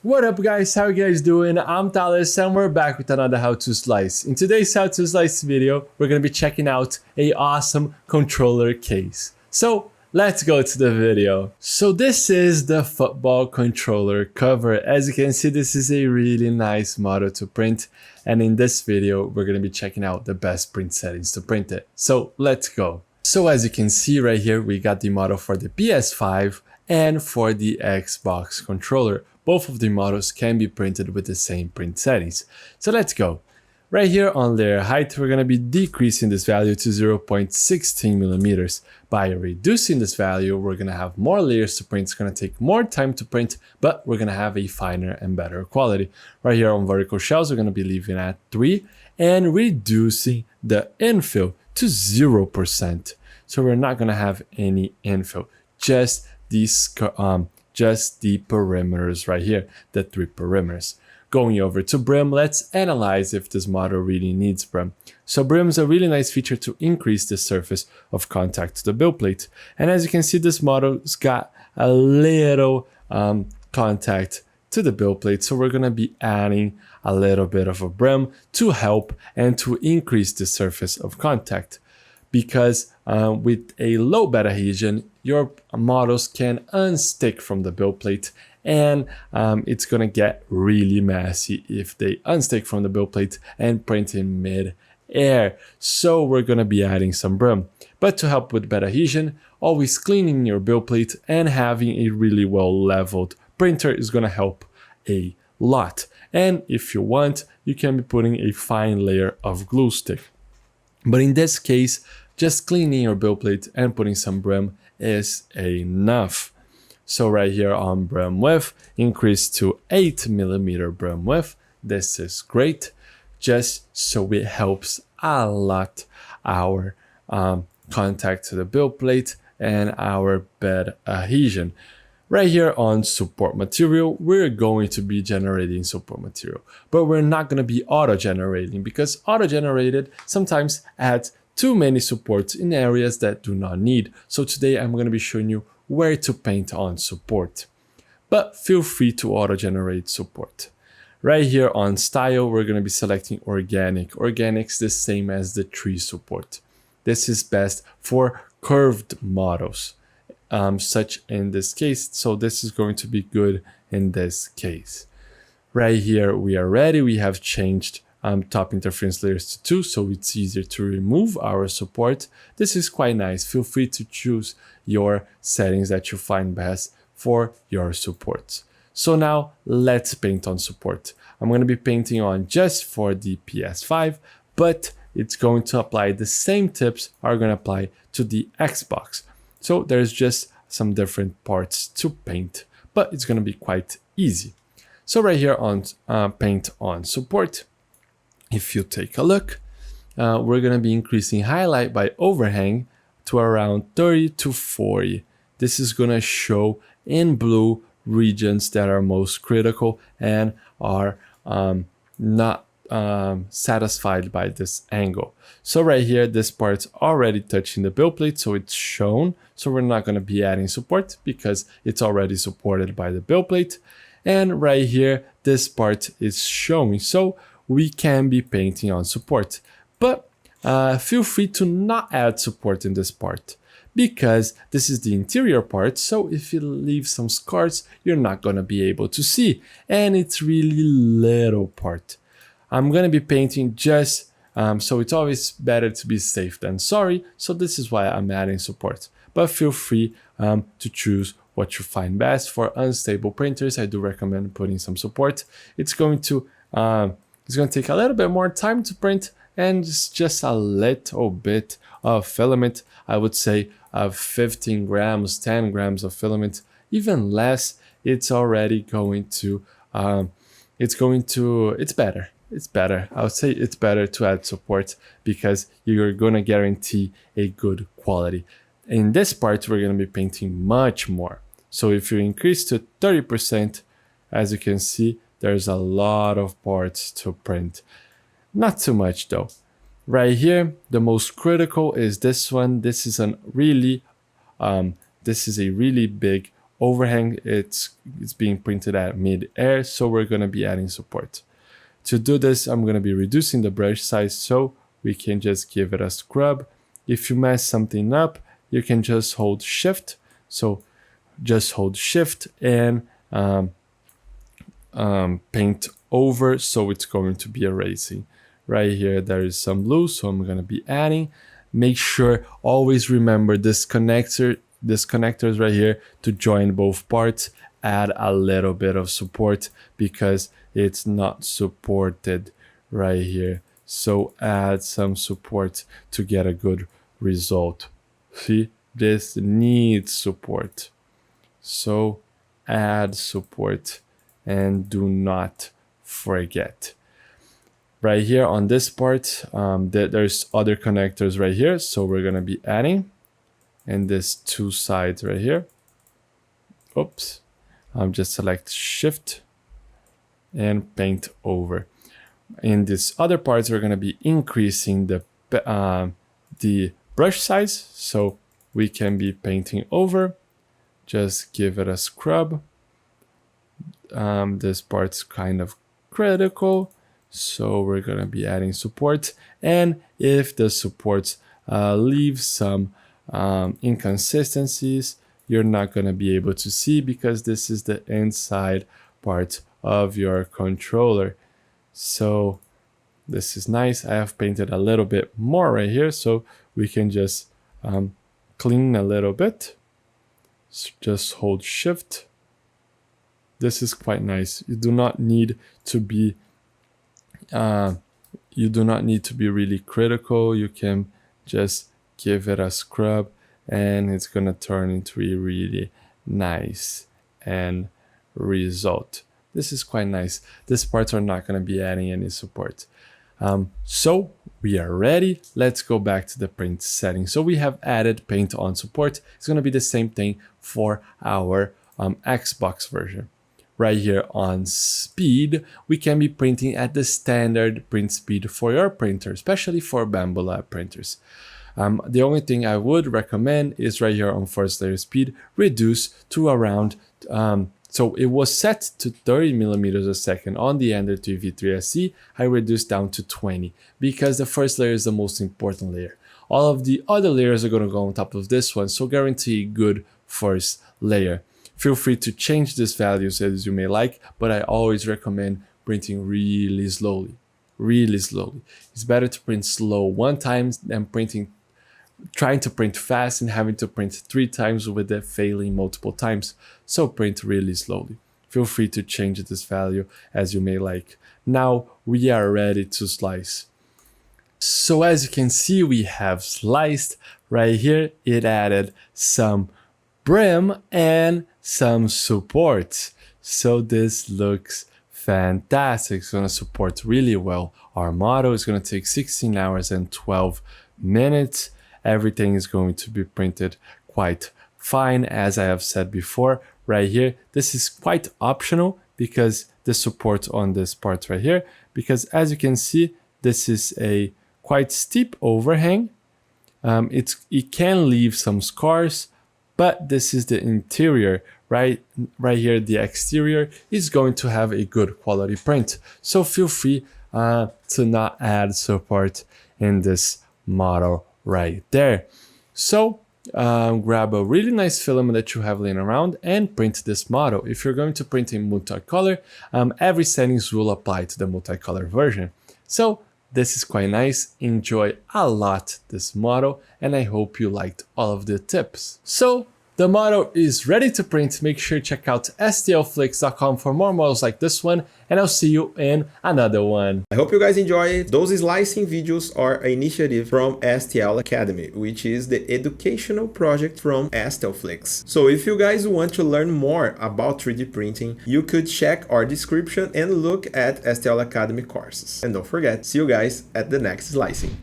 What up guys, how you guys doing? I'm Thales and we're back with another how to slice. In today's how to slice video, we're gonna be checking out a awesome controller case. So let's go to the video. So this is the football controller cover. As you can see, this is a really nice model to print. And in this video, we're gonna be checking out the best print settings to print it. So let's go. So as you can see right here, we got the model for the PS5 and for the Xbox controller. Both of the models can be printed with the same print settings. So let's go. Right here on layer height, we're going to be decreasing this value to 0.16 millimeters. By reducing this value, we're going to have more layers to print. It's going to take more time to print, but we're going to have a finer and better quality. Right here on vertical shelves, we're going to be leaving at 3 and reducing the infill to 0%. So we're not going to have any infill, just these just the perimeters right here, the 3 perimeters. Going over to brim, let's analyze if this model really needs brim. So brim is a really nice feature to increase the surface of contact to the build plate. And as you can see, this model's got a little contact to the build plate. So we're gonna be adding a little bit of a brim to help and to increase the surface of contact. Because with a low bed adhesion, your models can unstick from the build plate, and it's gonna get really messy if they unstick from the build plate and print in mid-air. So we're gonna be adding some brim. But to help with bed adhesion, always cleaning your build plate and having a really well leveled printer is gonna help a lot. And if you want, you can be putting a fine layer of glue stick. But in this case, just cleaning your build plate and putting some brim is enough. So right here on brim width, increase to 8 millimeter brim width. This is great, just so it helps a lot our contact to the build plate and our bed adhesion. Right here on support material, we're going to be generating support material, but we're not going to be auto-generating because auto-generated sometimes adds too many supports in areas that do not need. So today I'm going to be showing you where to paint on support, but feel free to auto-generate support. Right here on style, we're going to be selecting organic. Organic's the same as the tree support. This is best for curved models. Such in this case, so this is going to be good in this case. Right here we are ready. We have changed top interference layers to 2, so it's easier to remove our support. This is quite nice. Feel free to choose your settings that you find best for your supports. So now let's paint on support. I'm going to be painting on just for the PS5, but it's going to apply the same tips are going to apply to the Xbox. So there's just some different parts to paint, but it's going to be quite easy. So right here on paint on support, if you take a look, we're going to be increasing highlight by overhang to around 30 to 40. This is going to show in blue regions that are most critical and are not satisfied by this angle. So right here, this part's already touching the build plate, so it's shown. So we're not going to be adding support because it's already supported by the build plate. And right here, this part is showing, so we can be painting on support. But feel free to not add support in this part because this is the interior part. So if you leave some scars, you're not going to be able to see. And it's really little part. I'm going to be painting just, so it's always better to be safe than sorry. So this is why I'm adding support. But feel free to choose what you find best. For unstable printers, I do recommend putting some support. It's going to take a little bit more time to print, and it's just a little bit of filament. I would say 15 grams, 10 grams of filament, even less. It's already going to, it's better. It's better. I would say it's better to add support because you're going to guarantee a good quality. In this part, we're going to be painting much more. So if you increase to 30%, as you can see, there's a lot of parts to print. Not too much though. Right here, the most critical is this one. This is a really big overhang, it's being printed at mid-air, so we're going to be adding support. To do this, I'm going to be reducing the brush size so we can just give it a scrub. If you mess something up, you can just hold shift. So just hold shift and paint over, so it's going to be erasing. Right here, there is some blue, so I'm going to be adding. Make sure, always remember this connectors right here to join both parts. Add a little bit of support because it's not supported right here. So add some support to get a good result. See, this needs support. So add support and do not forget. Right here on this part, there's other connectors right here. So we're going to be adding, and this two sides right here. Oops. Just select shift and paint over. In this other parts, we're going to be increasing the brush size, so we can be painting over. Just give it a scrub. This part's kind of critical, so we're going to be adding support. And if the supports leave some inconsistencies, you're not going to be able to see because this is the inside part of your controller. So this is nice. I have painted a little bit more right here, so we can just clean a little bit. So just hold shift. This is quite nice. You do not need to be really critical. You can just give it a scrub and it's gonna turn into a really nice end result. This is quite nice. These parts are not gonna be adding any support. So we are ready. Let's go back to the print settings. So we have added paint on support. It's gonna be the same thing for our Xbox version. Right here on speed, we can be printing at the standard print speed for your printer, especially for Bambu Lab printers. The only thing I would recommend is right here on first layer speed, reduce to around, so it was set to 30 millimeters a second on the Ender 2 V3 SE. I reduced down to 20 because the first layer is the most important layer. All of the other layers are going to go on top of this one, so guarantee good first layer. Feel free to change these values as you may like, but I always recommend printing really slowly. Really slowly. It's better to print slow one time than trying to print fast and having to print 3 times with it failing multiple times. So print really slowly. Feel free to change this value as you may like. Now we are ready to slice. So as you can see, we have sliced right here. It added some brim and some support. So this looks fantastic. It's going to support really well our model. It's going to take 16 hours and 12 minutes. Everything is going to be printed quite fine, as I have said before. Right here, this is quite optional because the support on this part right here, because as you can see, this is a quite steep overhang. It can leave some scars, but this is the interior. Right here, the exterior is going to have a good quality print. So feel free to not add support in this model right there. So grab a really nice filament that you have laying around and print this model. If you're going to print in multicolor, every settings will apply to the multicolor version. So this is quite nice. Enjoy a lot this model, and I hope you liked all of the tips. So the model is ready to print. Make sure to check out stlflix.com for more models like this one, and I'll see you in another one. I hope you guys enjoy it. Those slicing videos are an initiative from STL Academy, which is the educational project from STLflix. So if you guys want to learn more about 3D printing, you could check our description and look at STL Academy courses. And don't forget, see you guys at the next slicing.